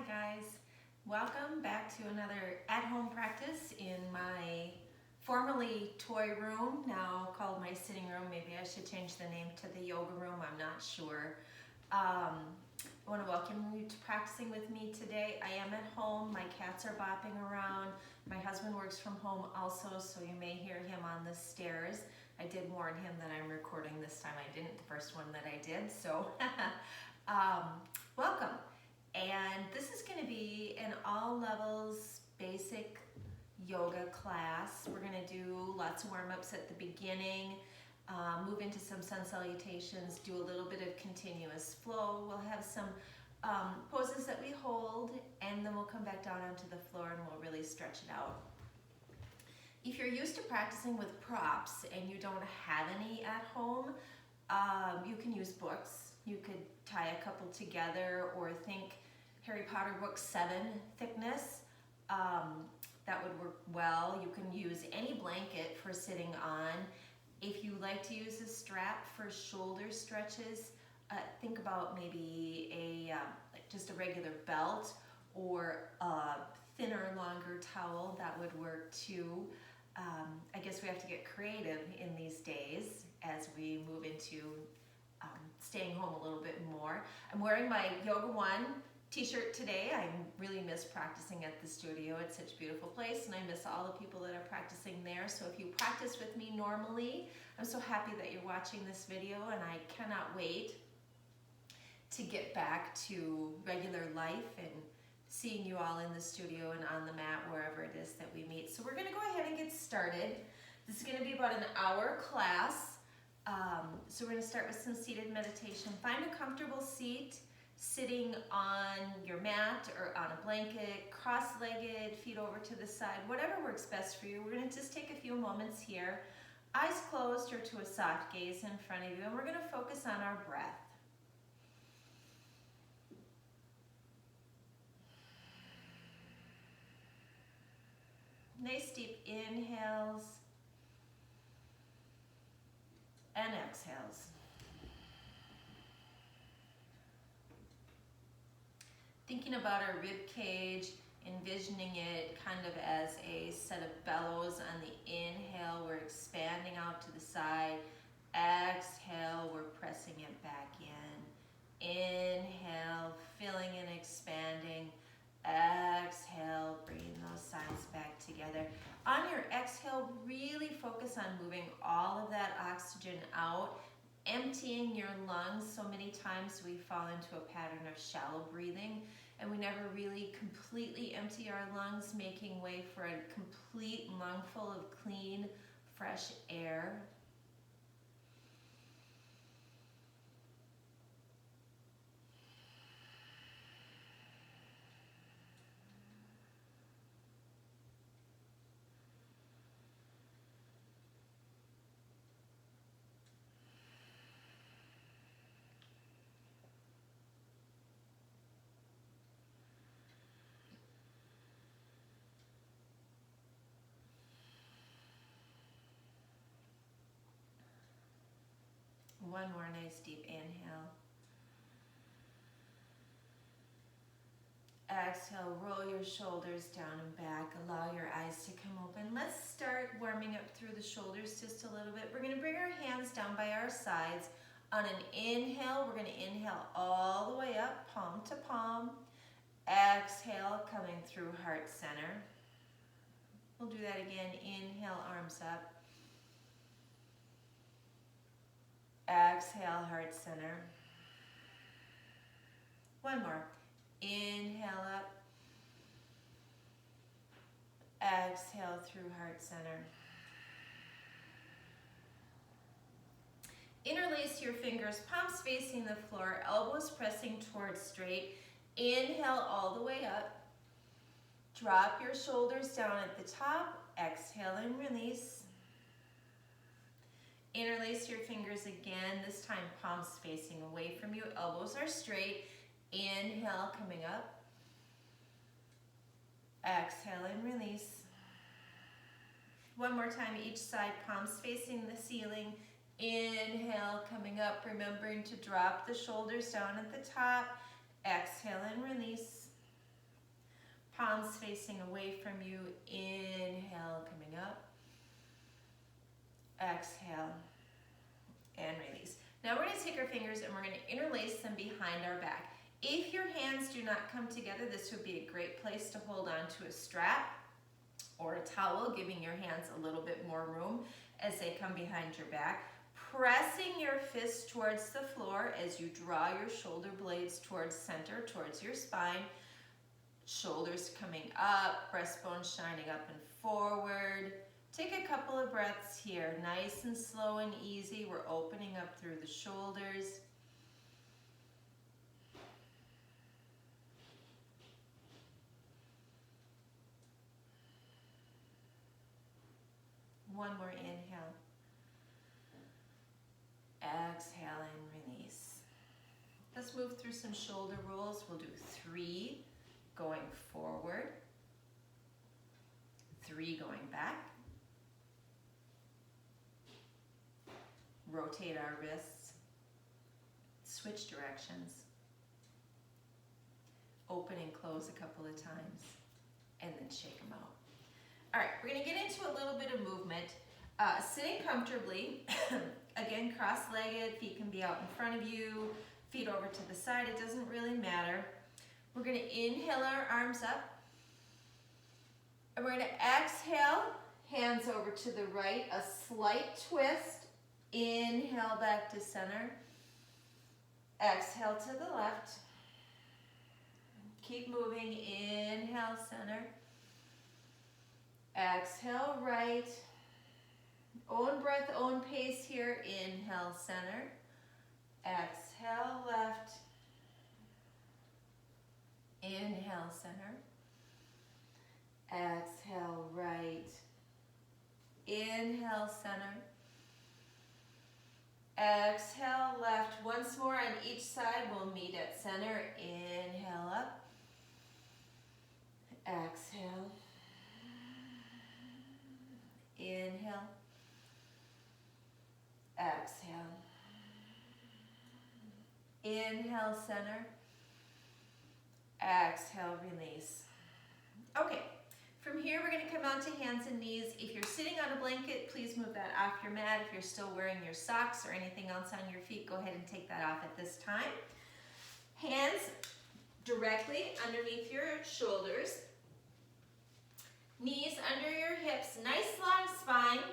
guys, welcome back to another at-home practice in my formerly toy room, now called my sitting room. Maybe I should change the name to the yoga room, I'm not sure. I want to welcome you to practicing with me today. I am at home, my cats are bopping around, my husband works from home also, so you may hear him on the stairs. I did warn him that I'm recording this time. I didn't the first one that I did, so welcome. And this is going to be an all levels basic yoga class. We're going to do lots of warm-ups at the beginning, move into some sun salutations, do a little bit of continuous flow. We'll have some poses that we hold, and then we'll come back down onto the floor and we'll really stretch it out. If you're used to practicing with props and you don't have any at home, you can use books. You could tie a couple together or think Harry Potter book 7 thickness. That would work well. You can use any blanket for sitting on. If you like to use a strap for shoulder stretches, think about maybe like just a regular belt or a thinner, longer towel. That would work too. I guess we have to get creative in these days as we move into staying home a little bit more. I'm wearing my Yoga One t-shirt today. I really miss practicing at the studio. It's such a beautiful place, and I miss all the people that are practicing there. So if you practice with me normally, I'm so happy that you're watching this video, and I cannot wait to get back to regular life and seeing you all in the studio and on the mat, wherever it is that we meet. So we're gonna go ahead and get started. This is gonna be about an hour class. So we're gonna start with some seated meditation. Find a comfortable seat, sitting on your mat or on a blanket, cross-legged, feet over to the side, whatever works best for you. We're gonna just take a few moments here, eyes closed or to a soft gaze in front of you, and we're gonna focus on our breath. Nice deep inhales and exhales. Thinking about our rib cage, envisioning it kind of as a set of bellows. On the inhale, we're expanding out to the side. Exhale, we're pressing it back in. Inhale, filling and expanding. Exhale, bringing those sides back together. On your exhale, really focus on moving all of that oxygen out, emptying your lungs. So many times we fall into a pattern of shallow breathing, and we never really completely empty our lungs, making way for a complete lungful of clean, fresh air. One more nice deep inhale. Exhale, roll your shoulders down and back. Allow your eyes to come open. Let's start warming up through the shoulders just a little bit. We're going to bring our hands down by our sides. On an inhale, we're going to inhale all the way up, palm to palm. Exhale, coming through heart center. We'll do that again. Inhale, arms up. Exhale, heart center. One more. Inhale up. Exhale through heart center. Interlace your fingers, palms facing the floor, elbows pressing towards straight. Inhale all the way up. Drop your shoulders down at the top. Exhale and release. Interlace your fingers again, this time palms facing away from you, elbows are straight. Inhale, coming up. Exhale and release. One more time each side, palms facing the ceiling. Inhale, coming up, remembering to drop the shoulders down at the top. Exhale and release. palms facing away from you. Inhale, coming up. Exhale, and release. Now we're going to take our fingers and we're going to interlace them behind our back. If your hands do not come together, this would be a great place to hold on to a strap or a towel, giving your hands a little bit more room as they come behind your back. Pressing your fists towards the floor as you draw your shoulder blades towards center, towards your spine. Shoulders coming up, breastbone shining up and forward. Take a couple of breaths here, nice and slow and easy. We're opening up through the shoulders. One more inhale. Exhale and release. Let's move through some shoulder rolls. We'll do 3 going forward, 3 going back. Rotate our wrists, switch directions, open and close a couple of times, and then shake them out. All right, we're gonna get into a little bit of movement. Sitting comfortably, again, cross-legged, feet can be out in front of you, feet over to the side, it doesn't really matter. We're gonna inhale our arms up, and we're gonna exhale, hands over to the right, a slight twist. Inhale back to center. Exhale to the left. Keep moving. Inhale, center. Exhale, right. Own breath, own pace here. Inhale, center. Exhale, left. Inhale, center. Exhale, right. Inhale, center. Exhale, left. Once more on each side, we'll meet at center. Inhale up. Exhale. Inhale. Exhale. Inhale, center. Exhale, release. Okay. From here, we're going to come onto hands and knees. If you're sitting on a blanket, please move that off your mat. If you're still wearing your socks or anything else on your feet, go ahead and take that off at this time. Hands directly underneath your shoulders. Knees under your hips, nice long spine.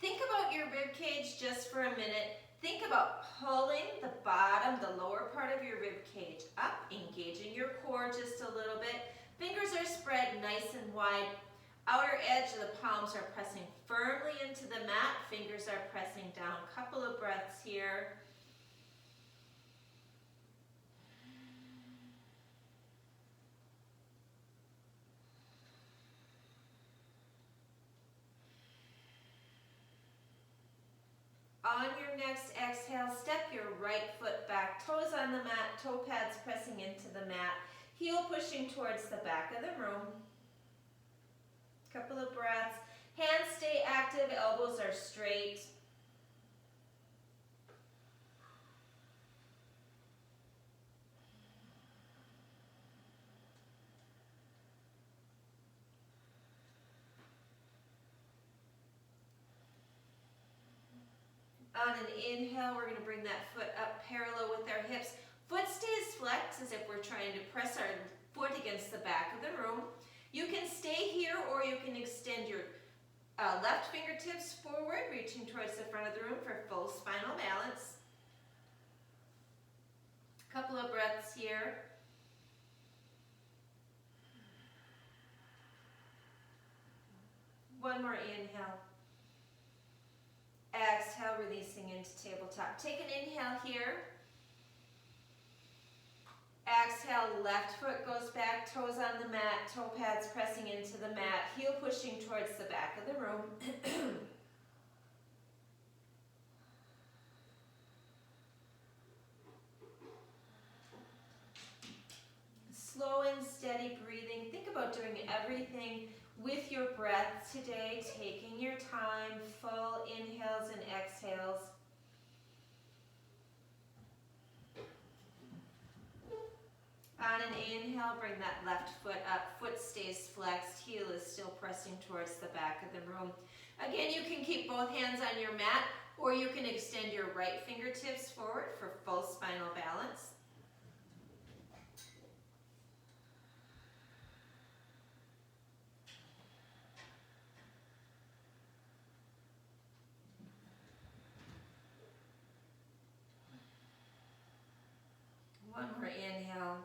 Think about your rib cage just for a minute. Think about pulling the bottom, the lower part of your rib cage up, engaging your core just a little bit. Fingers are spread nice and wide. Outer edge of the palms are pressing firmly into the mat. Fingers are pressing down. Couple of breaths here. On your next exhale, step your right foot back, toes on the mat, toe pads pressing into the mat. Heel pushing towards the back of the room. Couple of breaths. Hands stay active, elbows are straight. On an inhale, we're going to bring that foot up parallel with our hips. Foot stays flexed as if we're trying to press our foot against the back of the room. You can stay here or you can extend your left fingertips forward, reaching towards the front of the room for full spinal balance. Couple of breaths here. One more inhale. Exhale, releasing into tabletop. Take an inhale here. Exhale, left foot goes back, toes on the mat, toe pads pressing into the mat, heel pushing towards the back of the room. Slow and steady breathing. Think about doing everything with your breath today, taking your time, full inhales and exhales. On an inhale, bring that left foot up stays flexed, heel is still pressing towards the back of the room. Again, you can keep both hands on your mat, or you can extend your right fingertips forward for full spinal balance. One more inhale.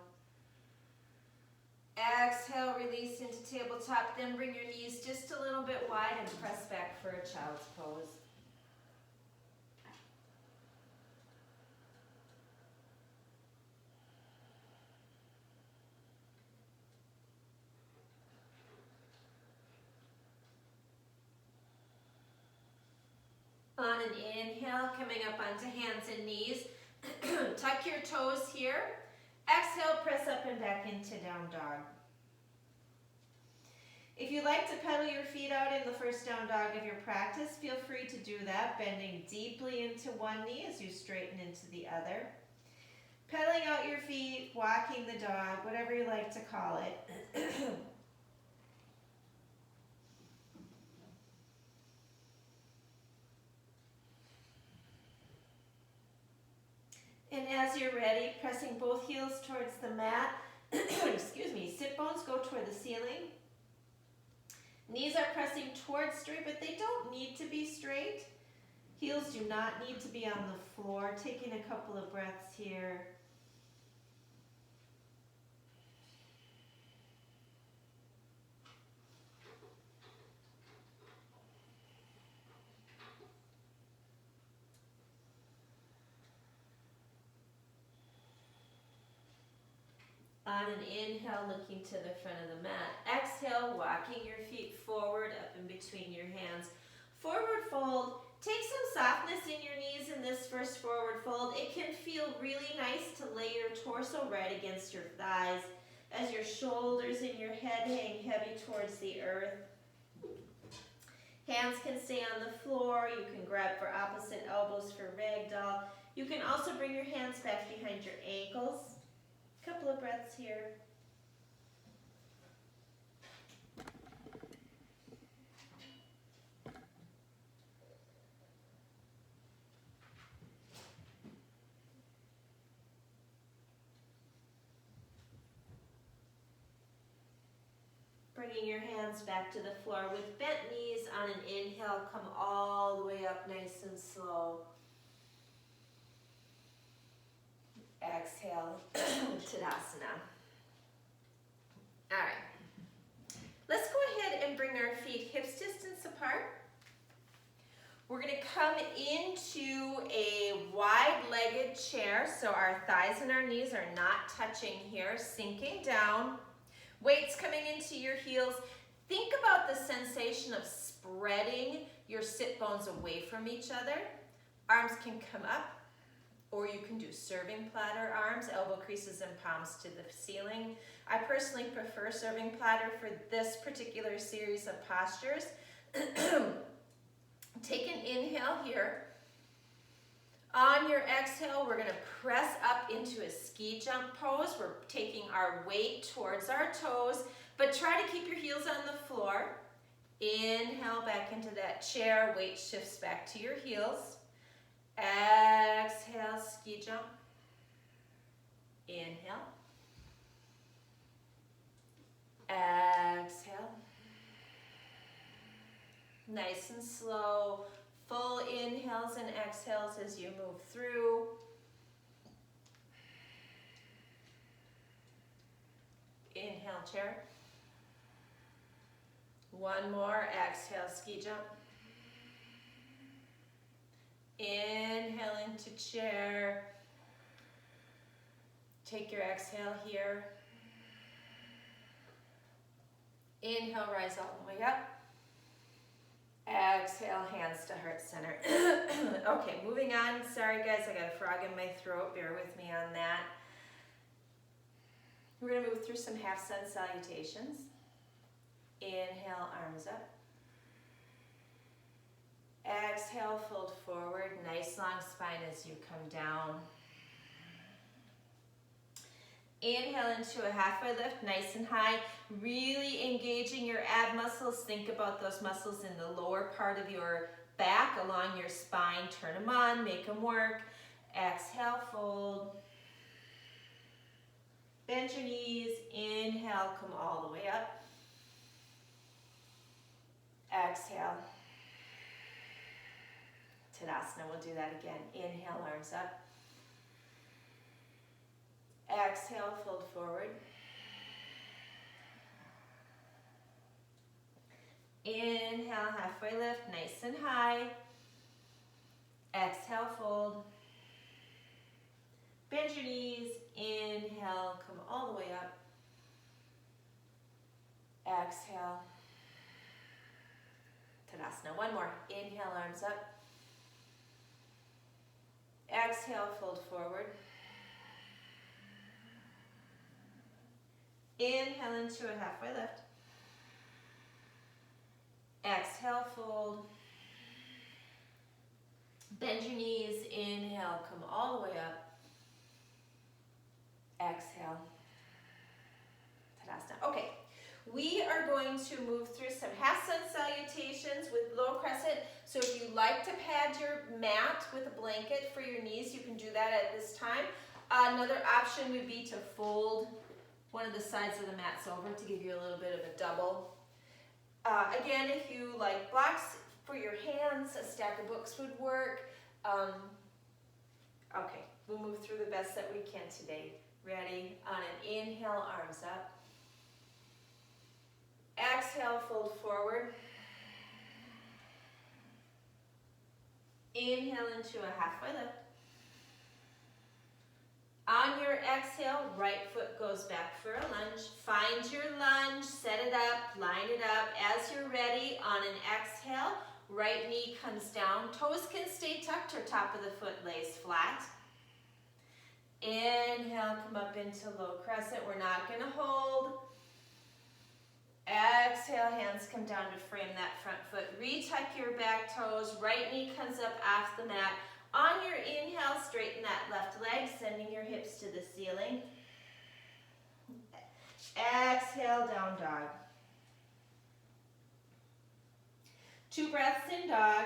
Exhale, release into tabletop, then bring your knees just a little bit wide and press back for a child's pose. On an inhale, coming up onto hands and knees, tuck your toes here. Exhale, press up and back into down dog. If you like to pedal your feet out in the first down dog of your practice, feel free to do that, bending deeply into one knee as you straighten into the other. Pedaling out your feet, walking the dog, whatever you like to call it. And as you're ready, pressing both heels towards the mat, excuse me, sit bones go toward the ceiling. Knees are pressing towards straight, but they don't need to be straight. Heels do not need to be on the floor. Taking a couple of breaths here. On an inhale, looking to the front of the mat. Exhale, walking your feet forward, up in between your hands. Forward fold. Take some softness in your knees in this first forward fold. It can feel really nice to lay your torso right against your thighs as your shoulders and your head hang heavy towards the earth. Hands can stay on the floor. You can grab for opposite elbows for ragdoll. You can also bring your hands back behind your ankles. Couple of breaths here. Bringing your hands back to the floor with bent knees. On an inhale, come all the way up nice and slow. Exhale, Tadasana. All right. Let's go ahead and bring our feet hips distance apart. We're going to come into a wide-legged chair, so our thighs and our knees are not touching here, sinking down. Weights coming into your heels. Think about the sensation of spreading your sit bones away from each other. Arms can come up, or you can do serving platter arms, elbow creases and palms to the ceiling. I personally prefer serving platter for this particular series of postures. Take an inhale here. On your exhale, we're going to press up into a ski jump pose. We're taking our weight towards our toes, but try to keep your heels on the floor. Inhale back into that chair. Weight shifts back to your heels. Exhale, ski jump. Inhale. Exhale. Nice and slow. Full inhales and exhales as you move through. Inhale, chair. One more. Exhale, ski jump. Inhale into chair. Take your exhale here. Inhale, rise all the way up. Exhale, hands to heart center. Okay, moving on. Sorry guys, I got a frog in my throat. Bear with me on that. We're going to move through some half sun salutations. Inhale, arms up. Exhale, fold forward. Nice long spine as you come down. Inhale into a halfway lift, nice and high. Really engaging your ab muscles. Think about those muscles in the lower part of your back, along your spine. Turn them on, make them work. Exhale, fold. Bend your knees. Inhale, come all the way up. Exhale. Tadasana, we'll do that again. Inhale, arms up. Exhale, fold forward. Inhale, halfway lift, nice and high. Exhale, fold. Bend your knees. Inhale, come all the way up. Exhale. Tadasana, one more. Inhale, arms up. Exhale, fold forward. Inhale into a halfway lift. Exhale, fold. Bend your knees. Inhale, come all the way up. Exhale. Tadasana. Okay, we are going to move through some half sun salutations with low crescent. So if you like to pad your mat with a blanket for your knees, you can do that at this time. Another option would be to fold one of the sides of the mats over to give you a little bit of a double. Again, if you like blocks for your hands, a stack of books would work. Okay, we'll move through the best that we can today. Ready? On an inhale, arms up. Exhale, fold forward. Inhale into a halfway lift. On your exhale, right foot goes back for a lunge. Find your lunge, set it up, line it up. As you're ready, on an exhale, right knee comes down. Toes can stay tucked or top of the foot lays flat. Inhale, come up into low crescent. We're not going to hold. Exhale, hands come down to frame that front foot. Retuck your back toes. Right knee comes up off the mat. On your inhale, straighten that left leg, sending your hips to the ceiling. Exhale, down dog. 2 breaths in dog.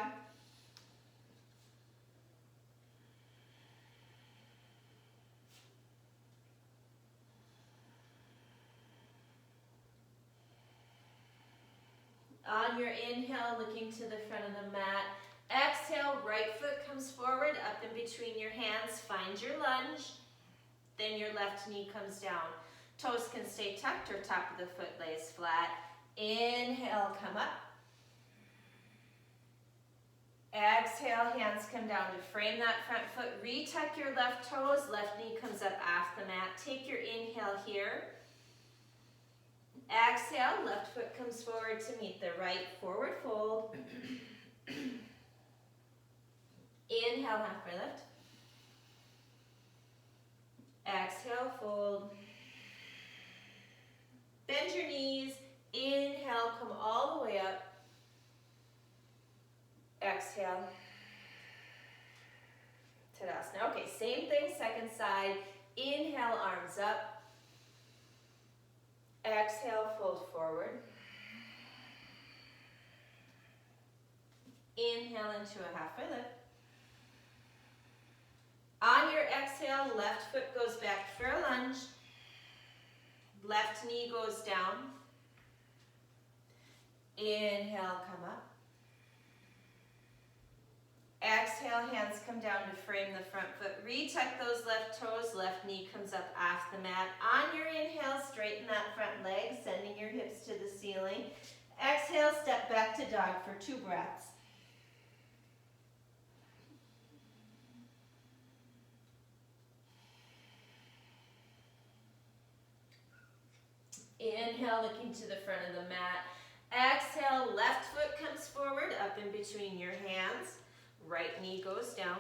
On your inhale, looking to the front of the mat. Exhale, right foot comes forward, up in between your hands. Find your lunge. Then your left knee comes down. Toes can stay tucked or top of the foot lays flat. Inhale, come up. Exhale, hands come down to frame that front foot. Retuck your left toes. Left knee comes up off the mat. Take your inhale here. Exhale, left foot comes forward to meet the right, forward fold. Inhale, halfway lift. Exhale, fold. Bend your knees. Inhale, come all the way up. Exhale. Tadasana. Okay, same thing, second side. Inhale, arms up. Exhale, fold forward. Inhale into a halfway lift. On your exhale, left foot goes back for a lunge. Left knee goes down. Inhale, come up. Exhale, hands come down to frame the front foot. Retuck those left toes, left knee comes up off the mat. On your inhale, straighten that front leg, sending your hips to the ceiling. Exhale, step back to dog for 2 breaths. Inhale, looking to the front of the mat. Exhale, left foot comes forward, up in between your hands. Right knee goes down.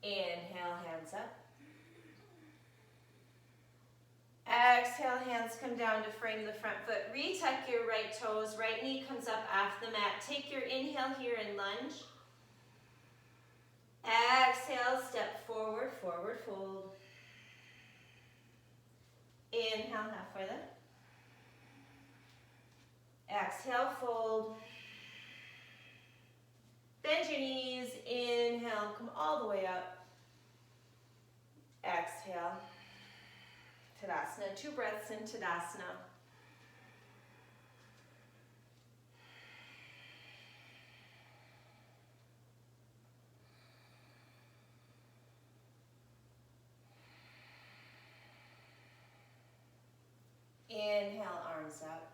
Inhale, hands up. Exhale, hands come down to frame the front foot. Retuck your right toes. Right knee comes up off the mat. Take your inhale here and lunge. Exhale, step forward, forward fold. Inhale, halfway lift. Exhale, fold. Bend your knees. Inhale, come all the way up. Exhale. Tadasana. 2 breaths in Tadasana. Inhale, arms up.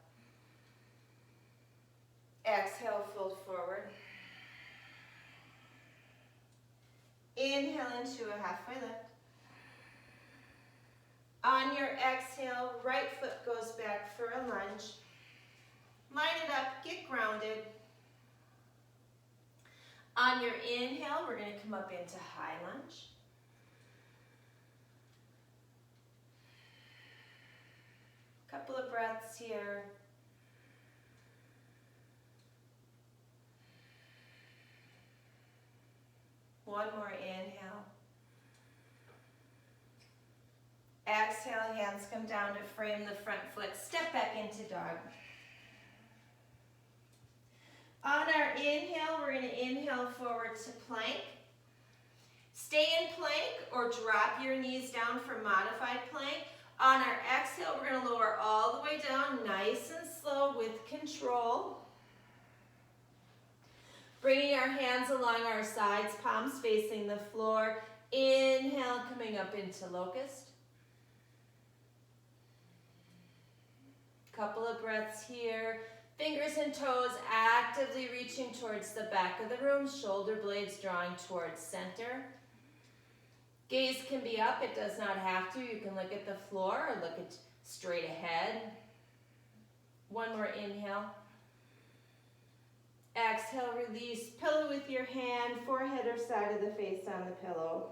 Exhale, fold forward. Inhale into a halfway lift. On your exhale, right foot goes back for a lunge. Line it up, get grounded. On your inhale, we're going to come up into high lunge. Couple of breaths here. One more inhale. Exhale, hands come down to frame the front foot. Step back into dog. On our inhale, we're going to inhale forward to plank. Stay in plank or drop your knees down for modified plank. On our exhale, we're going to lower all the way down, nice and slow with control. Bringing our hands along our sides, palms facing the floor. Inhale, coming up into locust. Couple of breaths here. Fingers and toes actively reaching towards the back of the room. Shoulder blades drawing towards center. Gaze can be up. It does not have to. You can look at the floor or look at straight ahead. One more inhale. Exhale, release. Pillow with your hand, forehead or side of the face on the pillow.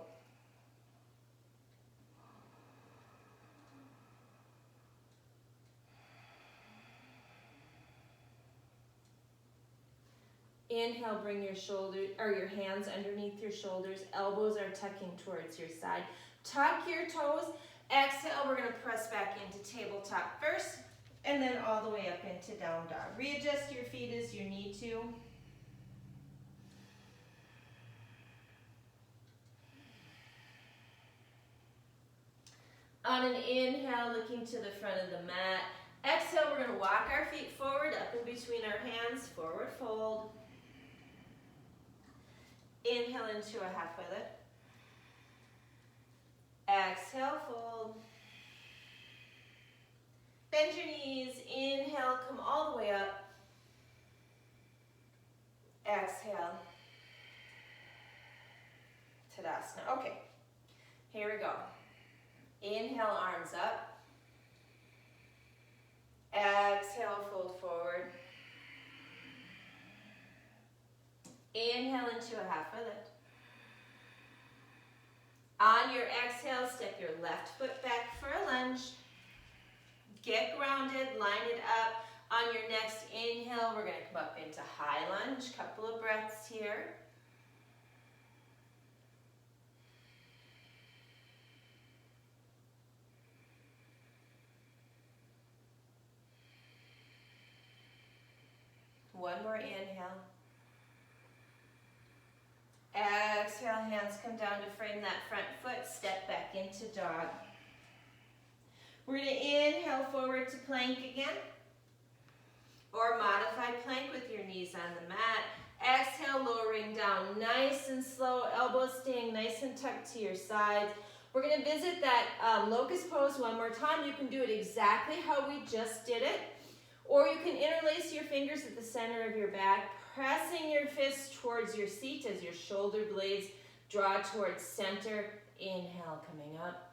Inhale, bring your shoulders or your hands underneath your shoulders. Elbows are tucking towards your side. Tuck your toes. Exhale, we're going to press back into tabletop first, and then all the way up into down dog. Readjust your feet as you need to. On an inhale, looking to the front of the mat. Exhale, we're going to walk our feet forward, up in between our hands, forward fold. Inhale into a halfway lift. Exhale, fold. Bend your knees. Inhale, come all the way up. Exhale. Tadasana. Okay, here we go. Inhale, arms up. Exhale, fold forward. Inhale into a halfway lift. On your exhale, step your left foot back for a lunge. Get grounded, line it up. On your next inhale, we're going to come up into high lunge. Couple of breaths here. One more inhale. Exhale, hands come down to frame that front foot. Step back into dog. We're going to inhale forward to plank again. Or modified plank with your knees on the mat. Exhale, lowering down nice and slow. Elbows staying nice and tucked to your sides. We're going to visit that locust pose one more time. You can do it exactly how we just did it. Or you can interlace your fingers at the center of your back, pressing your fists towards your seat as your shoulder blades draw towards center. Inhale, coming up.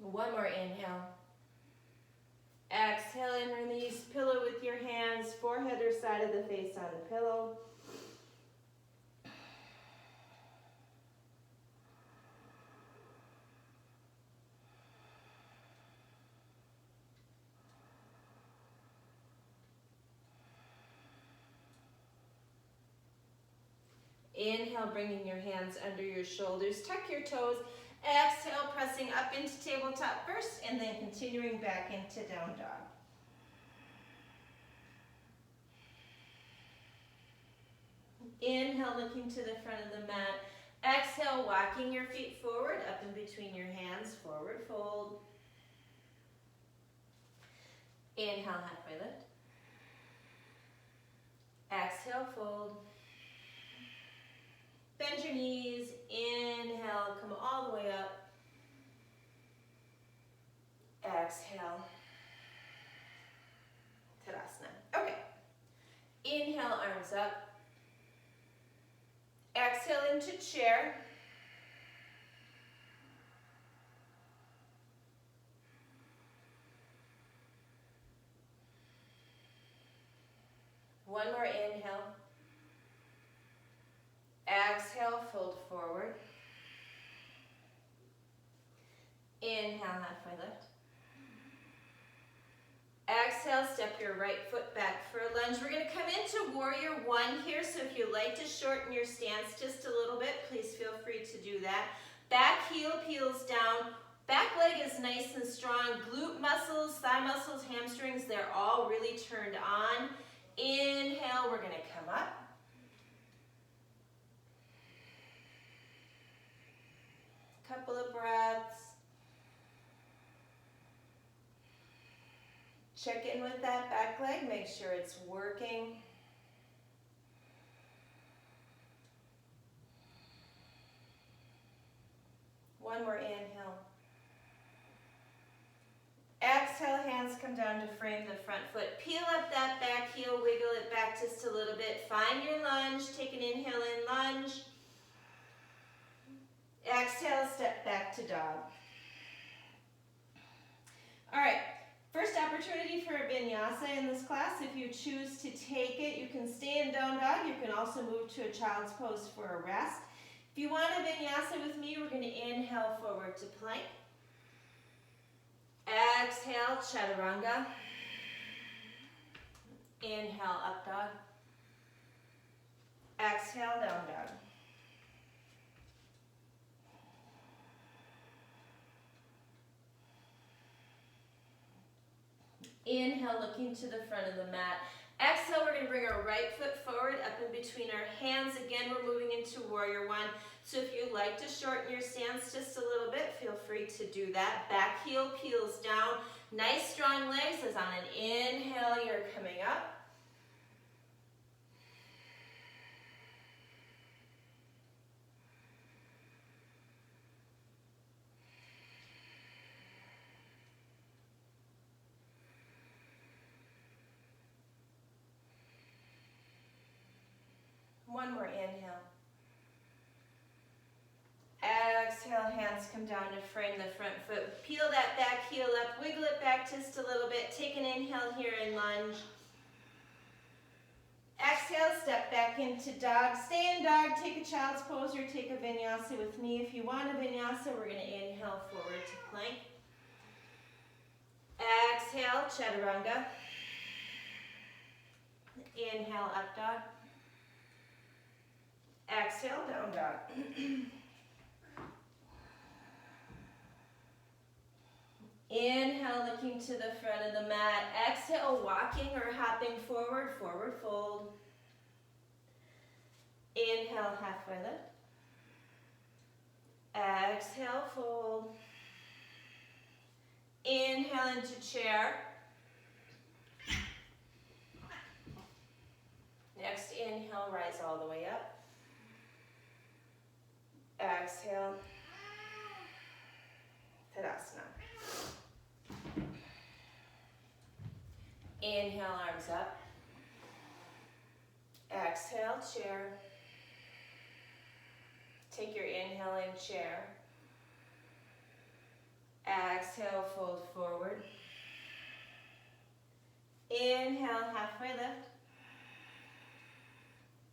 One more inhale. Exhale and release. Pillow with your hands, forehead or side of the face on the pillow. Inhale, bringing your hands under your shoulders. Tuck your toes. Exhale, pressing up into tabletop first, and then continuing back into down dog. Inhale, looking to the front of the mat. Exhale, walking your feet forward, up in between your hands, forward fold. Inhale, halfway lift. Exhale, fold. Bend your knees. Inhale, come all the way up. Exhale. Tadasana. Okay. Inhale, arms up. Exhale into chair. One more inhale. Exhale, fold forward. Inhale, halfway lift. Exhale, step your right foot back for a lunge. We're going to come into warrior one here, so if you'd like to shorten your stance just a little bit, please feel free to do that. Back heel peels down. Back leg is nice and strong. Glute muscles, thigh muscles, hamstrings, they're all really turned on. Inhale, we're going to come up. Couple of breaths. Check in with that back leg, make sure it's working. One more inhale. Exhale, hands come down to frame the front foot. Peel up that back heel, wiggle it back just a little bit. Find your lunge, take an inhale in, lunge. Exhale, step back to dog. All right. First opportunity for a vinyasa in this class. If you choose to take it, you can stay in down dog. You can also move to a child's pose for a rest. If you want a vinyasa with me, we're going to inhale forward to plank. Exhale, chaturanga. Inhale, up dog. Exhale, down dog. Inhale, looking to the front of the mat. Exhale, we're going to bring our right foot forward, up in between our hands. Again, we're moving into warrior one. So if you'd like to shorten your stance just a little bit, feel free to do that. Back heel peels down. Nice strong legs as on an inhale, you're coming up. One more inhale. Exhale, hands come down to frame the front foot. Peel that back heel up, wiggle it back just a little bit. Take an inhale here in lunge. Exhale, step back into dog. Stay in dog, take a child's pose or take a vinyasa with me. If you want a vinyasa, we're going to inhale forward to plank. Exhale, chaturanga. Inhale, up dog. Exhale, down dog. Inhale, looking to the front of the mat. Exhale, walking or hopping forward, forward fold. Inhale, halfway lift. Exhale, fold. Inhale into chair. Next inhale, rise all the way up. Exhale, Tadasana. Inhale, arms up. Exhale, chair. Take your inhale in, chair. Exhale, fold forward. Inhale, halfway lift.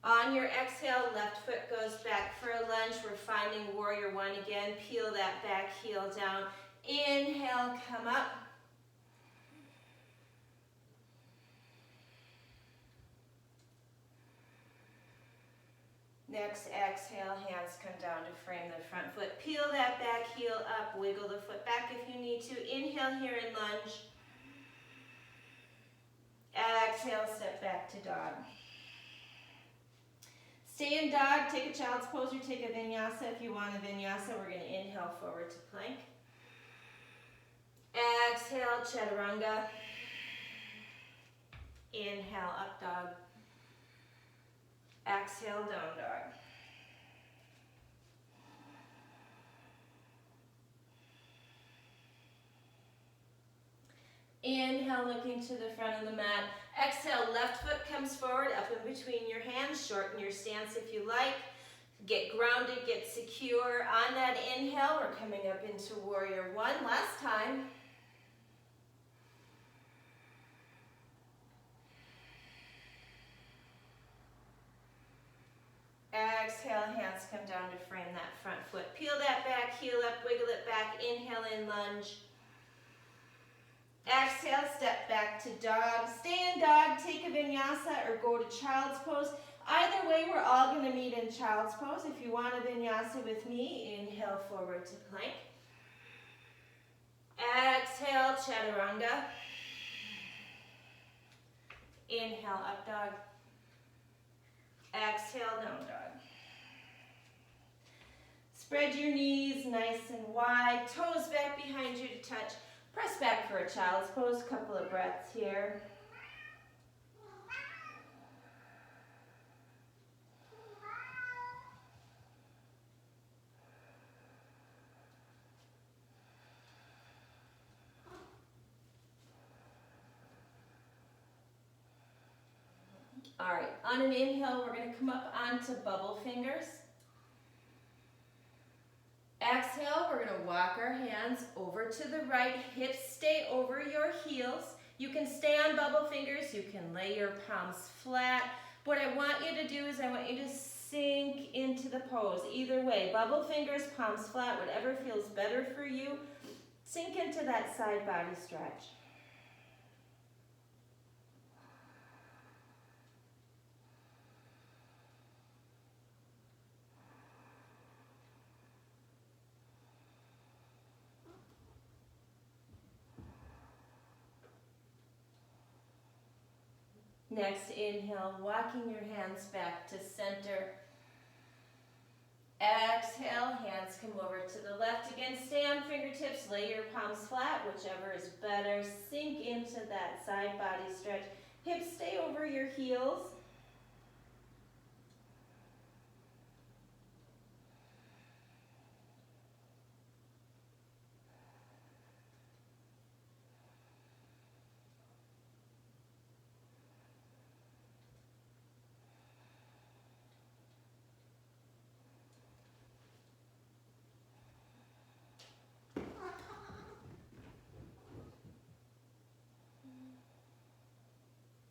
On your exhale, left foot goes back for a lunge. We're finding warrior one again. Peel that back heel down. Inhale, come up. Next, exhale, hands come down to frame the front foot. Peel that back heel up, wiggle the foot back if you need to. Inhale here and lunge. Exhale, step back to dog. Stay in dog, take a child's pose or take a vinyasa. If you want a vinyasa, we're going to inhale forward to plank. Exhale, chaturanga. Inhale, up dog. Exhale, down dog. Inhale, looking to the front of the mat. Exhale, left foot comes forward, up in between your hands. Shorten your stance if you like. Get grounded, get secure. On that inhale, we're coming up into warrior one. Last time. Exhale, hands come down to frame that front foot. Peel that back, heel up, wiggle it back. Inhale in lunge. Exhale, step back to dog. Stay in dog, take a vinyasa or go to child's pose. Either way, we're all going to meet in child's pose. If you want a vinyasa with me, inhale forward to plank. Exhale, chaturanga. Inhale, up dog. Exhale, down dog. Spread your knees nice and wide. Toes back behind you to touch. Press back for a child's pose. Couple of breaths here. All right, on an inhale, we're going to come up onto bubble fingers. Exhale, we're going to walk our hands over to the right. Hips stay over your heels. You can stay on bubble fingers. You can lay your palms flat. What I want you to do is I want you to sink into the pose. Either way, bubble fingers, palms flat, whatever feels better for you. Sink into that side body stretch. Next inhale, walking your hands back to center. Exhale, hands come over to the left again. Stay on fingertips, lay your palms flat, whichever is better. Sink into that side body stretch. Hips stay over your heels.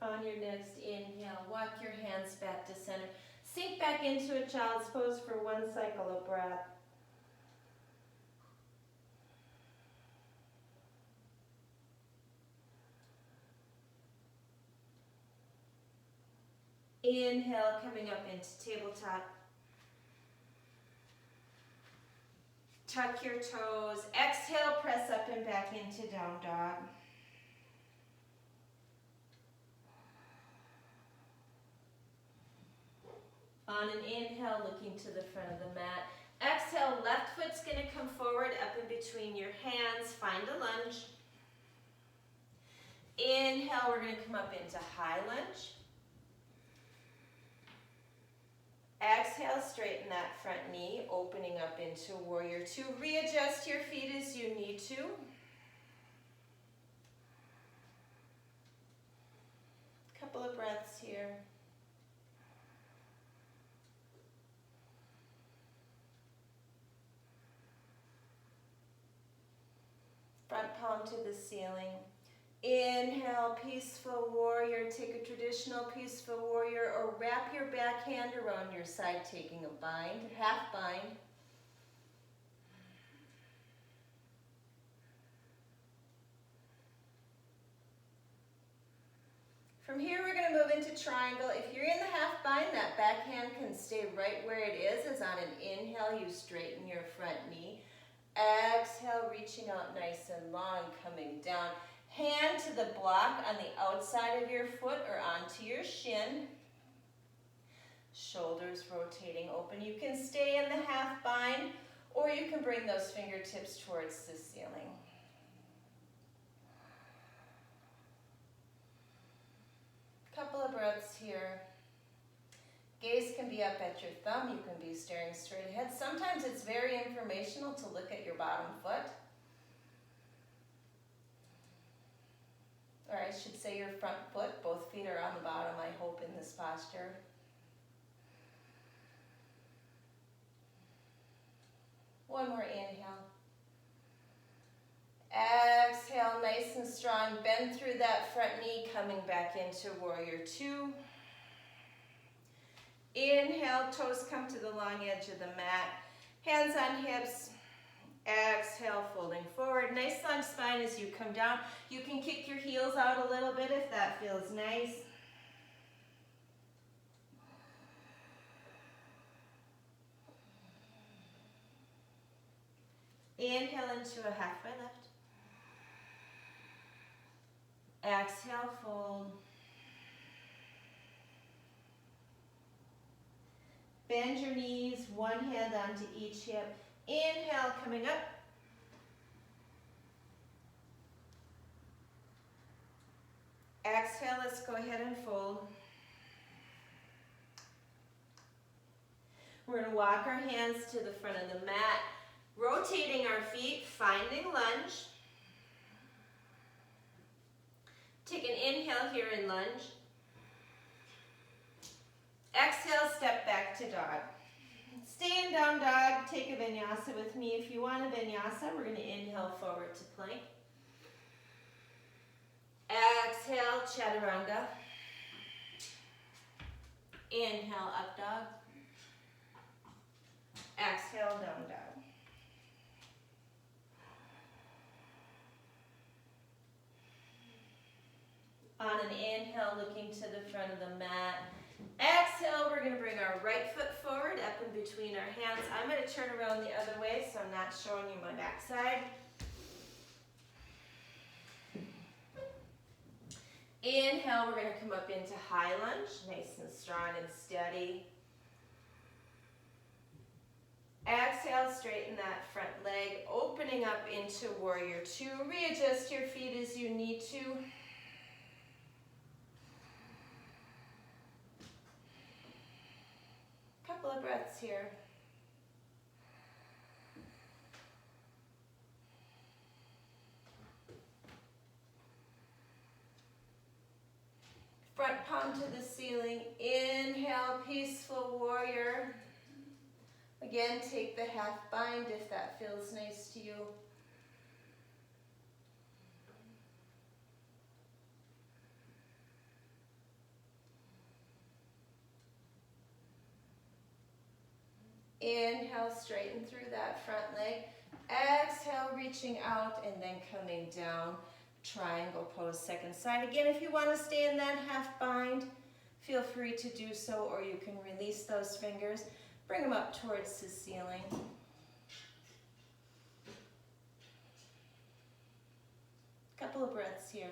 On your next inhale, walk your hands back to center. Sink back into a child's pose for one cycle of breath. Inhale, coming up into tabletop. Tuck your toes. Exhale, press up and back into down dog. On an inhale, looking to the front of the mat. Exhale, left foot's going to come forward up in between your hands. Find a lunge. Inhale, we're going to come up into high lunge. Exhale, straighten that front knee, opening up into warrior two. Readjust your feet as you need to. Couple of breaths here. Front palm to the ceiling. Inhale, peaceful warrior. Take a traditional peaceful warrior or wrap your back hand around your side, taking a bind, half bind. From here, we're gonna move into triangle. If you're in the half bind, that back hand can stay right where it is, as on an inhale, you straighten your front knee. Exhale, reaching out nice and long, coming down. Hand to the block on the outside of your foot or onto your shin. Shoulders rotating open. You can stay in the half bind, or you can bring those fingertips towards the ceiling. Couple of breaths here. Gaze can be up at your thumb. You can be staring straight ahead. Sometimes it's very informational to look at your bottom foot. Or I should say your front foot. Both feet are on the bottom, I hope, in this posture. One more inhale. Exhale, nice and strong. Bend through that front knee, coming back into warrior two. Inhale, toes come to the long edge of the mat. Hands on hips. Exhale, folding forward. Nice long spine as you come down. You can kick your heels out a little bit if that feels nice. Inhale into a halfway lift. Exhale, fold. Bend your knees, one hand onto each hip. Inhale, coming up. Exhale, let's go ahead and fold. We're going to walk our hands to the front of the mat, rotating our feet, finding lunge. Take an inhale here in lunge. Exhale, step back to dog. Stay in down dog, take a vinyasa with me. If you want a vinyasa, we're going to inhale forward to plank. Exhale, chaturanga. Inhale, up dog. Exhale, down dog. On an inhale, looking to the front of the mat. Exhale, we're going to bring our right foot forward, up in between our hands. I'm going to turn around the other way, so I'm not showing you my backside. Inhale, we're going to come up into high lunge, nice and strong and steady. Exhale, straighten that front leg, opening up into warrior two. Readjust your feet as you need to. Couple of breaths here. Front palm to the ceiling. Inhale, peaceful warrior. Again, take the half bind if that feels nice to you. Inhale, straighten through that front leg. Exhale, reaching out and then coming down. Triangle pose, second side. Again, if you want to stay in that half bind, feel free to do so, or you can release those fingers. Bring them up towards the ceiling. Couple of breaths here.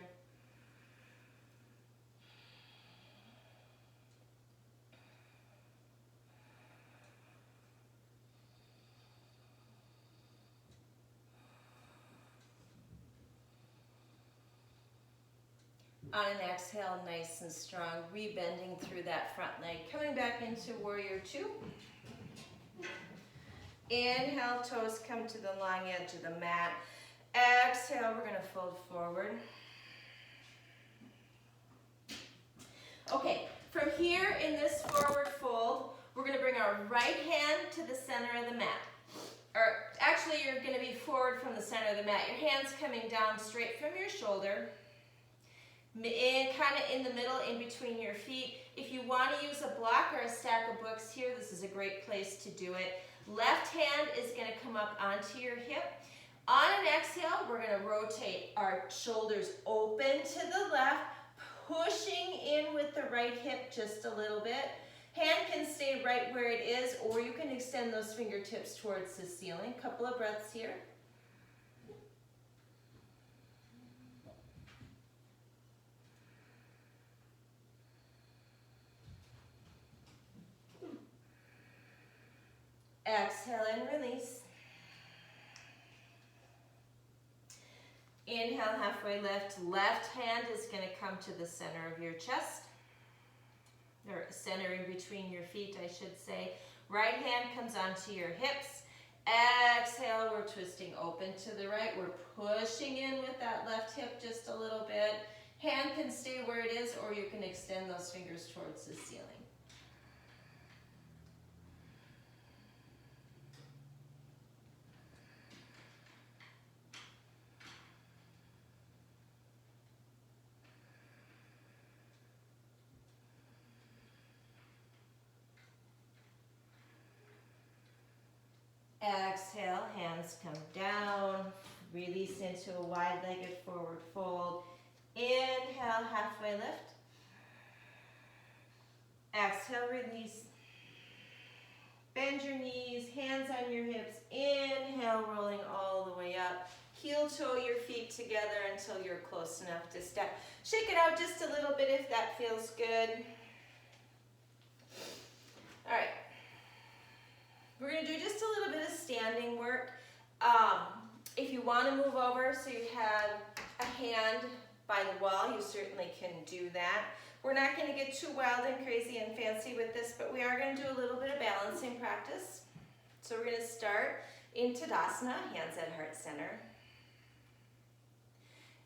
On an exhale, nice and strong, rebending through that front leg. Coming back into warrior two. Inhale, toes come to the long edge of the mat. Exhale, we're going to fold forward. Okay, from here in this forward fold, we're going to bring our right hand to the center of the mat. Or actually, you're going to be forward from the center of the mat. Your hands coming down straight from your shoulder. Kind of in the middle, in between your feet. If you want to use a block or a stack of books here, this is a great place to do it. Left hand is going to come up onto your hip. On an exhale, we're going to rotate our shoulders open to the left, pushing the right hip just a little bit. Hand can stay right where it is, or you can extend those fingertips towards the ceiling. Couple of breaths here. Exhale and release. Inhale, halfway lift. Left hand is going to come to the center of your chest, or center in between your feet, I should say. Right hand comes onto your hips. Exhale, we're twisting open to the right. We're pushing in with that left hip just a little bit. Hand can stay where it is, or you can extend those fingers towards the ceiling. Exhale, hands come down, release into a wide-legged forward fold. Inhale, halfway lift. Exhale, release. Bend your knees, hands on your hips. Inhale, rolling all the way up. Heel toe your feet together until you're close enough to step. Shake it out just a little bit if that feels good. All right. We're going to do just a little bit of standing work. If you want to move over so you have a hand by the wall, you certainly can do that. We're not going to get too wild and crazy and fancy with this, but we are going to do a little bit of balancing practice. So we're going to start in Tadasana, hands at heart center.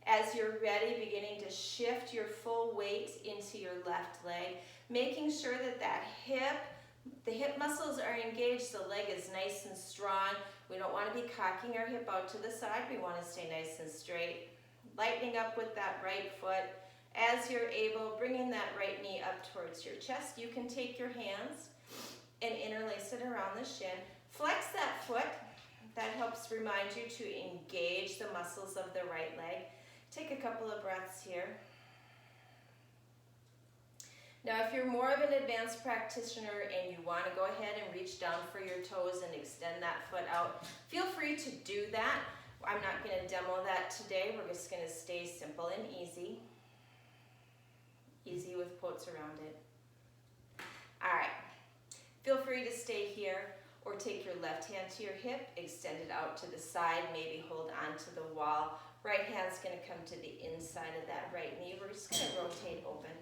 As you're ready, beginning to shift your full weight into your left leg, making sure that the hip muscles are engaged, the leg is nice and strong. We don't want to be cocking our hip out to the side. We want to stay nice and straight. Lightening up with that right foot. As you're able, bringing that right knee up towards your chest. You can take your hands and interlace it around the shin. Flex that foot. That helps remind you to engage the muscles of the right leg. Take a couple of breaths here. Now, if you're more of an advanced practitioner and you want to go ahead and reach down for your toes and extend that foot out, feel free to do that. I'm not going to demo that today. We're just going to stay simple and easy. Easy with quotes around it. All right. Feel free to stay here or take your left hand to your hip, extend it out to the side, maybe hold onto the wall. Right hand's going to come to the inside of that right knee. We're just going to rotate open.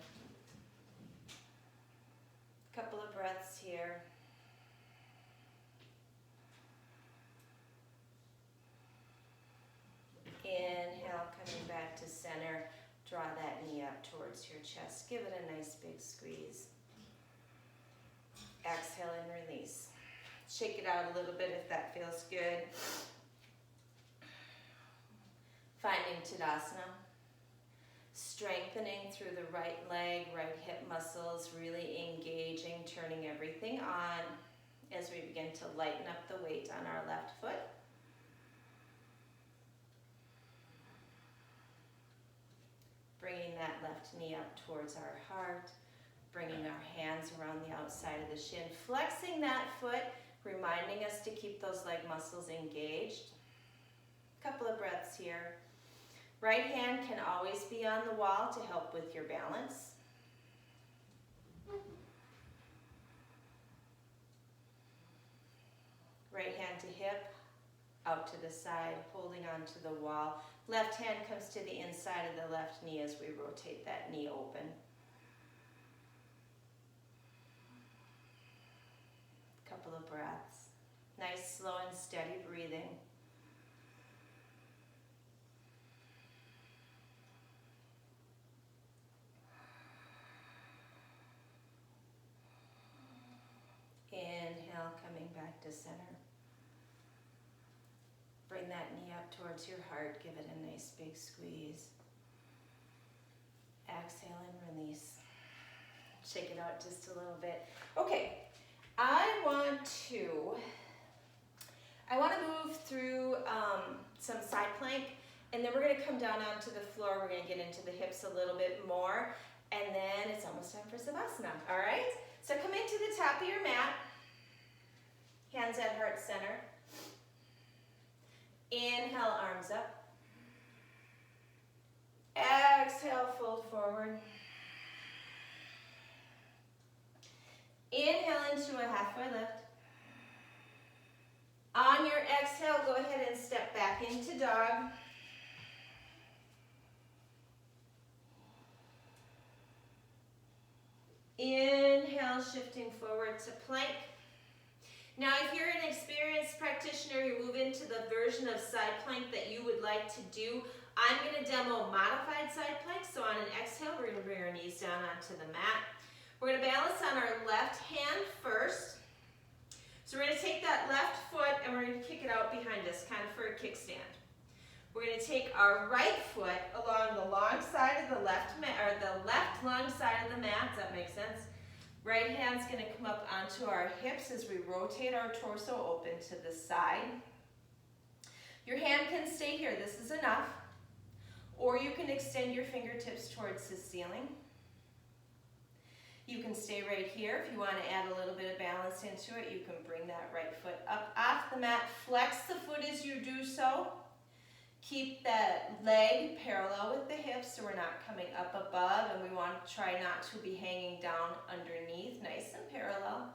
Couple of breaths here. Inhale, coming back to center. Draw that knee up towards your chest. Give it a nice big squeeze. Exhale and release. Shake it out a little bit if that feels good. Finding Tadasana. Strengthening through the right leg, right hip muscles, really engaging, turning everything on as we begin to lighten up the weight on our left foot. Bringing that left knee up towards our heart, bringing our hands around the outside of the shin, flexing that foot, reminding us to keep those leg muscles engaged. Couple of breaths here. Right hand can always be on the wall to help with your balance. Right hand to hip, out to the side, holding onto the wall. Left hand comes to the inside of the left knee as we rotate that knee open. Couple of breaths. Nice, slow and steady breathing. Inhale, coming back to center. Bring that knee up towards your heart. Give it a nice big squeeze. Exhale and release. Shake it out just a little bit. Okay, I want to move through some side plank, and then we're going to come down onto the floor. We're going to get into the hips a little bit more. And then it's almost time for Savasana, all right? So come into the top of your mat, hands at heart center. Inhale, arms up. Exhale, fold forward. Inhale into a halfway lift. On your exhale, go ahead and step back into dog. Inhale, shifting forward to plank. Now, if you're an experienced practitioner, you move into the version of side plank that you would like to do. I'm going to demo modified side plank. So on an exhale, we're going to bring our knees down onto the mat. We're going to balance on our left hand first. So we're going to take that left foot and we're going to kick it out behind us, kind of for a kickstand. We're going to take our right foot along the long side of the left mat, or the left long side of the mat. Does that make sense? Right hand's going to come up onto our hips as we rotate our torso open to the side. Your hand can stay here. This is enough. Or you can extend your fingertips towards the ceiling. You can stay right here. If you want to add a little bit of balance into it, you can bring that right foot up off the mat. Flex the foot as you do so. Keep that leg parallel with the hips so we're not coming up above, and we want to try not to be hanging down underneath, nice and parallel.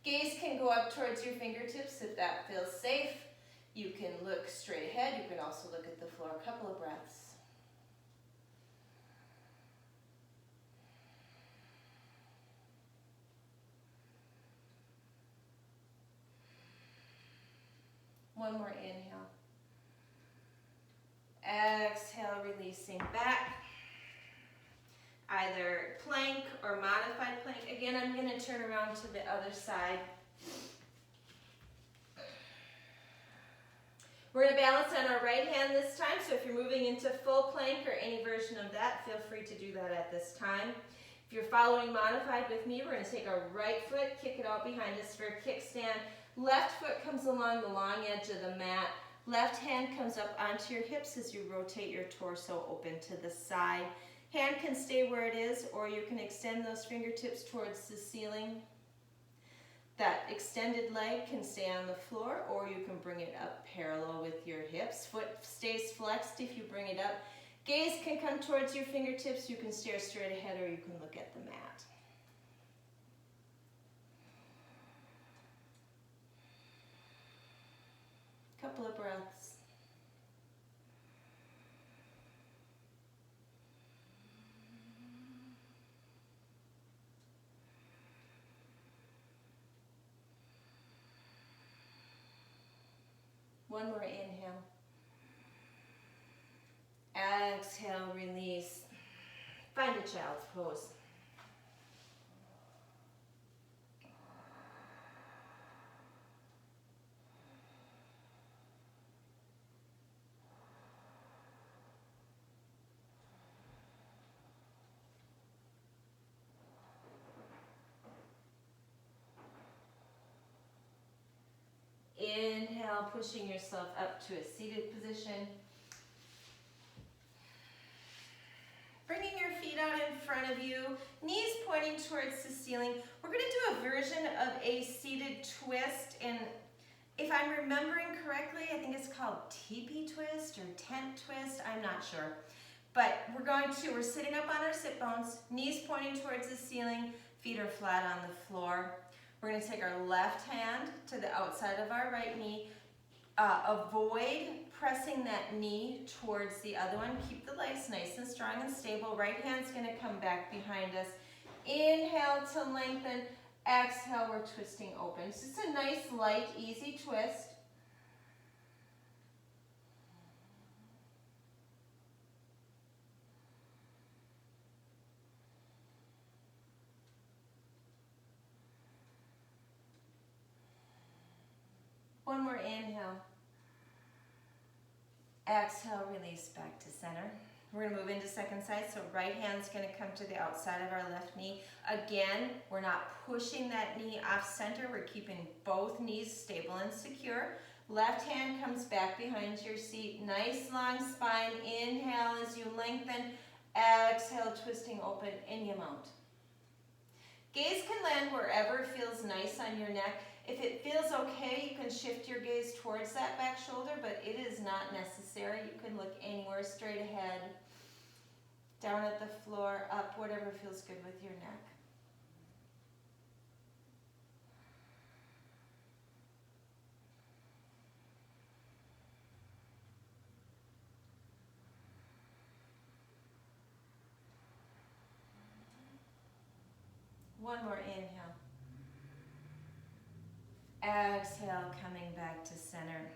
Gaze can go up towards your fingertips if that feels safe. You can look straight ahead. You can also look at the floor. A couple of breaths. One more inhale. Exhale, releasing back. Either plank or modified plank. Again, I'm going to turn around to the other side. We're going to balance on our right hand this time. So if you're moving into full plank or any version of that, feel free to do that at this time. If you're following modified with me, we're going to take our right foot, kick it out behind us for a kickstand. Left foot comes along the long edge of the mat. Left hand comes up onto your hips as you rotate your torso open to the side. Hand can stay where it is, or you can extend those fingertips towards the ceiling. That extended leg can stay on the floor, or you can bring it up parallel with your hips. Foot stays flexed if you bring it up. Gaze can come towards your fingertips. You can stare straight ahead, or you can look at the mat. Couple of breaths. One more inhale. Exhale, release. Find a child's pose. Inhale, pushing yourself up to a seated position. Bringing your feet out in front of you, knees pointing towards the ceiling. We're going to do a version of a seated twist, and if I'm remembering correctly, I think it's called teepee twist or tent twist, I'm not sure. But we're sitting up on our sit bones, knees pointing towards the ceiling, feet are flat on the floor. We're going to take our left hand to the outside of our right knee. Avoid pressing that knee towards the other one. Keep the legs nice and strong and stable. Right hand's going to come back behind us. Inhale to lengthen. Exhale, we're twisting open. It's just a nice, light, easy twist. One more inhale. Exhale, release back to center. We're going to move into second side, so right hand's going to come to the outside of our left knee. Again, we're not pushing that knee off center. We're keeping both knees stable and secure. Left hand comes back behind your seat. Nice long spine. Inhale as you lengthen. Exhale, twisting open, in you mount. Gaze can land wherever feels nice on your neck. If it feels okay, you can shift your gaze towards that back shoulder, but it is not necessary. You can look anywhere, straight ahead, down at the floor, up, whatever feels good with your neck. One more inhale. Exhale, coming back to center.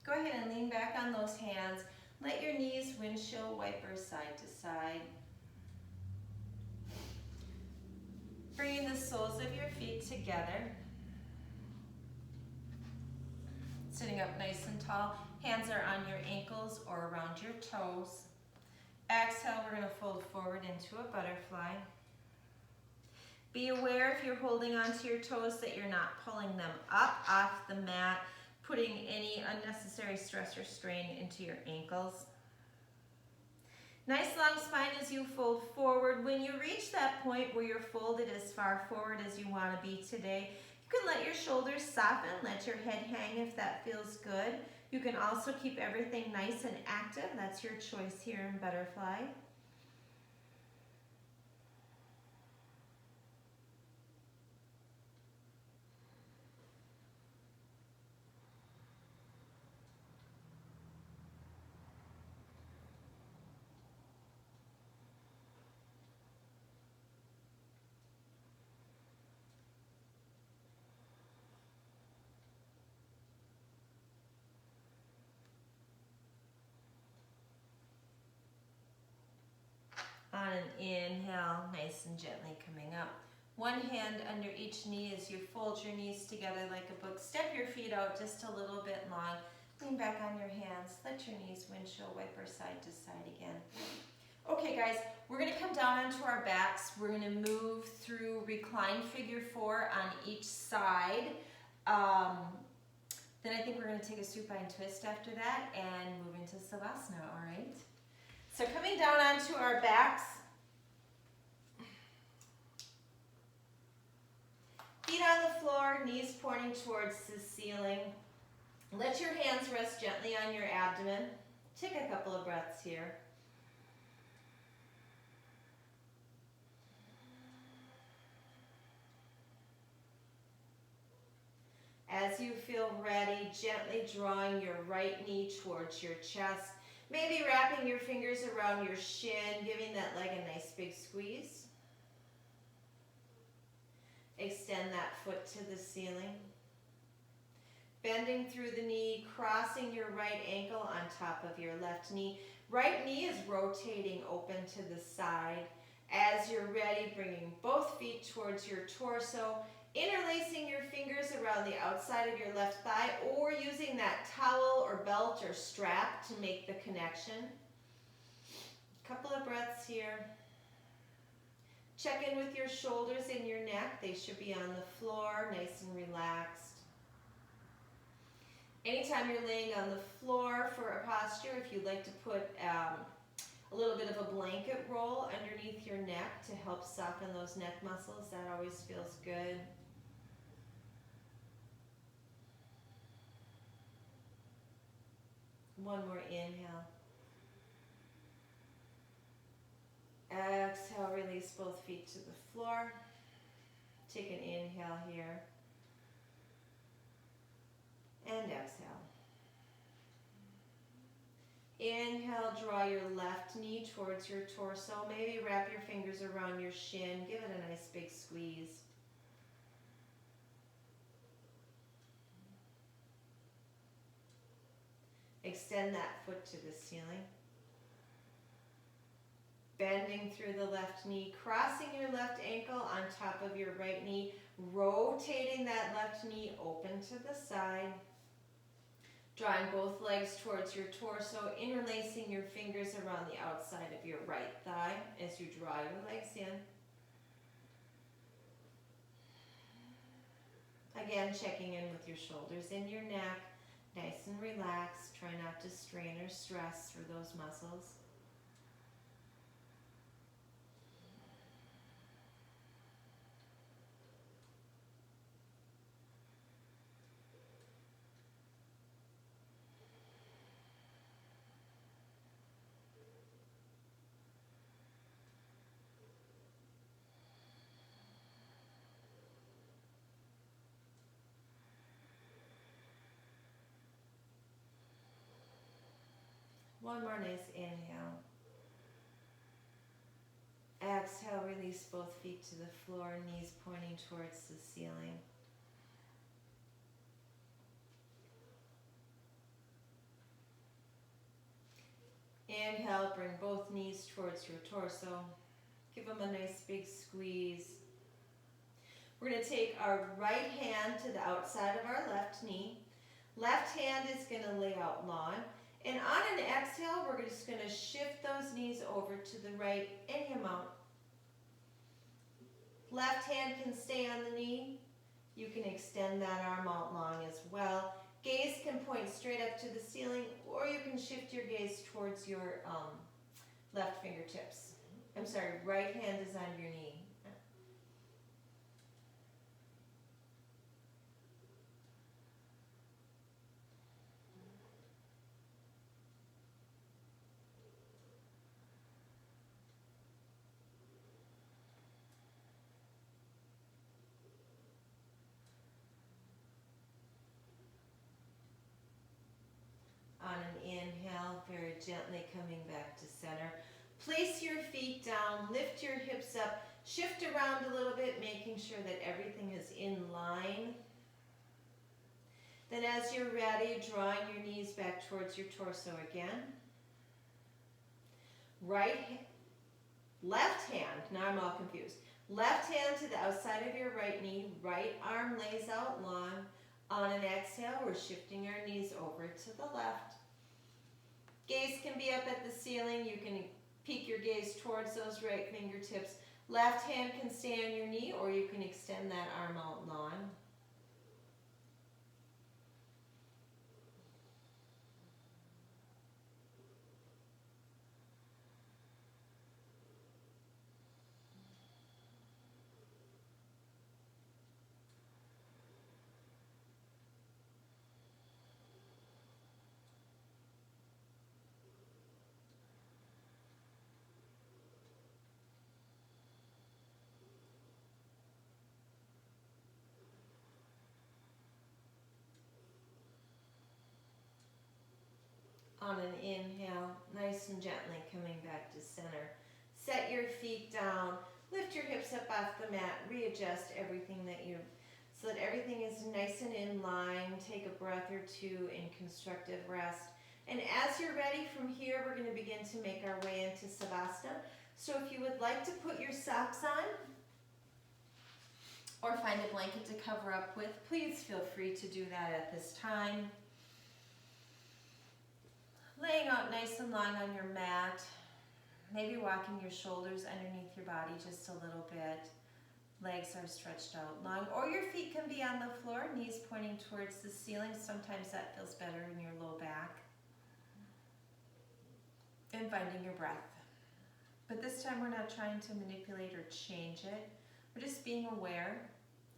Go ahead and lean back on those hands. Let your knees windshield wiper side to side. Bringing the soles of your feet together. Sitting up nice and tall. Hands are on your ankles or around your toes. Exhale, we're going to fold forward into a butterfly. Be aware if you're holding onto your toes that you're not pulling them up off the mat, putting any unnecessary stress or strain into your ankles. Nice long spine as you fold forward. When you reach that point where you're folded as far forward as you want to be today, you can let your shoulders soften, let your head hang if that feels good. You can also keep everything nice and active. That's your choice here in butterfly. On an inhale, nice and gently coming up. One hand under each knee as you fold your knees together like a book. Step your feet out just a little bit long. Lean back on your hands. Let your knees windshield wiper side to side again. Okay guys, we're going to come down onto our backs. We're going to move through reclined figure 4 on each side. Then I think we're going to take a supine twist after that and move into Savasana, all right? So coming down onto our backs, feet on the floor, knees pointing towards the ceiling. Let your hands rest gently on your abdomen. Take a couple of breaths here. As you feel ready, gently drawing your right knee towards your chest. Maybe wrapping your fingers around your shin, giving that leg a nice big squeeze. Extend that foot to the ceiling. Bending through the knee, crossing your right ankle on top of your left knee. Right knee is rotating open to the side. As you're ready, bringing both feet towards your torso, interlacing your fingers around the outside of your left thigh or using that towel or belt or strap to make the connection. Couple of breaths here. Check in with your shoulders and your neck. They should be on the floor, nice and relaxed. Anytime you're laying on the floor for a posture, if you'd like to put a little bit of a blanket roll underneath your neck to help soften those neck muscles, that always feels good. One more inhale. Exhale, release both feet to the floor. Take an inhale here. And exhale. Inhale, draw your left knee towards your torso. Maybe wrap your fingers around your shin. Give it a nice big squeeze. Extend that foot to the ceiling. Bending through the left knee, crossing your left ankle on top of your right knee, rotating that left knee open to the side. Drawing both legs towards your torso, interlacing your fingers around the outside of your right thigh as you draw your legs in. Again, checking in with your shoulders and your neck. Nice and relaxed. Try not to strain or stress through those muscles. One more nice inhale. Exhale, release both feet to the floor, knees pointing towards the ceiling. Inhale, bring both knees towards your torso. Give them a nice big squeeze. We're going to take our right hand to the outside of our left knee. Left hand is going to lay out long. And on an exhale, we're just going to shift those knees over to the right any amount. Left hand can stay on the knee. You can extend that arm out long as well. Gaze can point straight up to the ceiling, or you can shift your gaze towards your left fingertips. I'm sorry, right hand is on your knee. On an inhale, very gently coming back to center. Place your feet down, lift your hips up, shift around a little bit, making sure that everything is in line. Then as you're ready, drawing your knees back towards your torso again. Left hand, now I'm all confused. Left hand to the outside of your right knee, right arm lays out long. On an exhale, we're shifting our knees over to the left. Gaze can be up at the ceiling. You can peek your gaze towards those right fingertips. Left hand can stay on your knee, or you can extend that arm out long. On an inhale, nice and gently coming back to center. Set your feet down, lift your hips up off the mat, readjust everything so that everything is nice and in line. Take a breath or two in constructive rest. And as you're ready from here, we're going to begin to make our way into Savasana. So if you would like to put your socks on or find a blanket to cover up with, please feel free to do that at this time. Laying out nice and long on your mat, maybe walking your shoulders underneath your body just a little bit. Legs are stretched out long, or your feet can be on the floor, knees pointing towards the ceiling. Sometimes that feels better in your low back. And finding your breath. But this time we're not trying to manipulate or change it. We're just being aware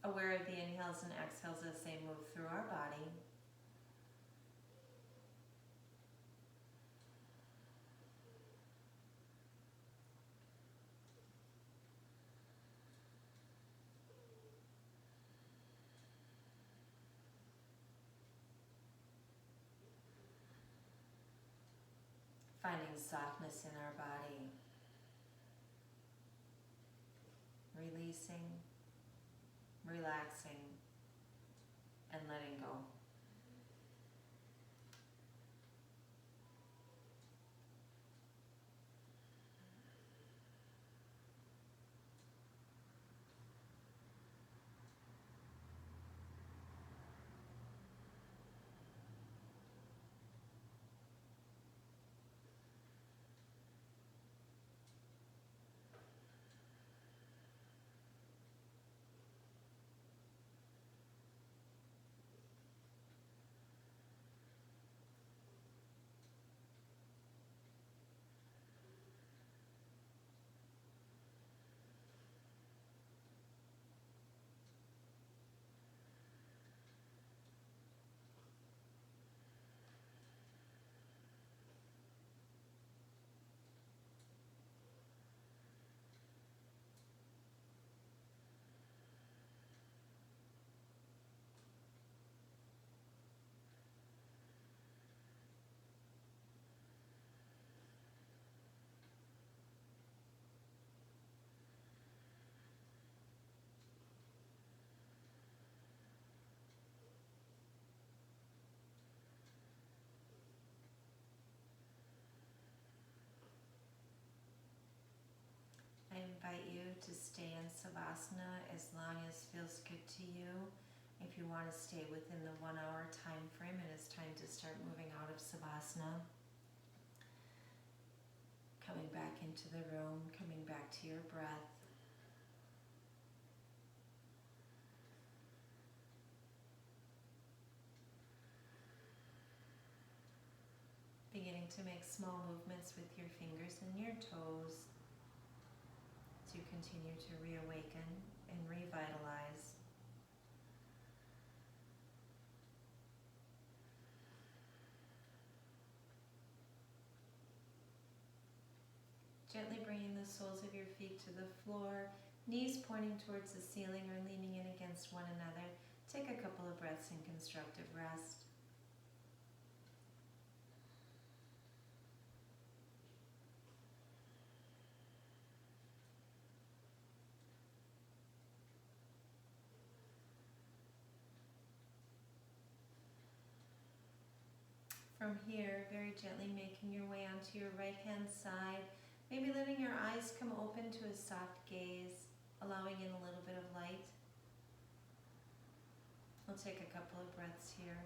of the inhales and exhales as they move through our body. Finding softness in our body. Releasing, relaxing, and letting go. invite you to stay in Savasana as long as feels good to you. If you want to stay within the 1 hour time frame, it is time to start moving out of Savasana. Coming back into the room, coming back to your breath. Beginning to make small movements with your fingers and your toes to continue to reawaken and revitalize. Gently bringing the soles of your feet to the floor, knees pointing towards the ceiling or leaning in against one another. Take a couple of breaths in constructive rest. From here, very gently making your way onto your right hand side, maybe letting your eyes come open to a soft gaze, allowing in a little bit of light. We'll take a couple of breaths here.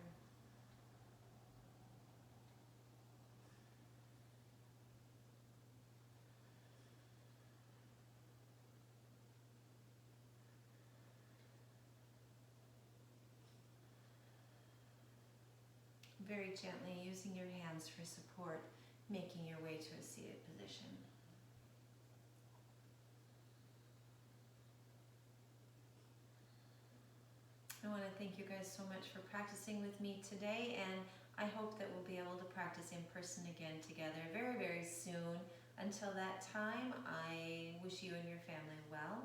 Very gently using your hands for support, making your way to a seated position. I want to thank you guys so much for practicing with me today, and I hope that we'll be able to practice in person again together very, very soon. Until that time, I wish you and your family well.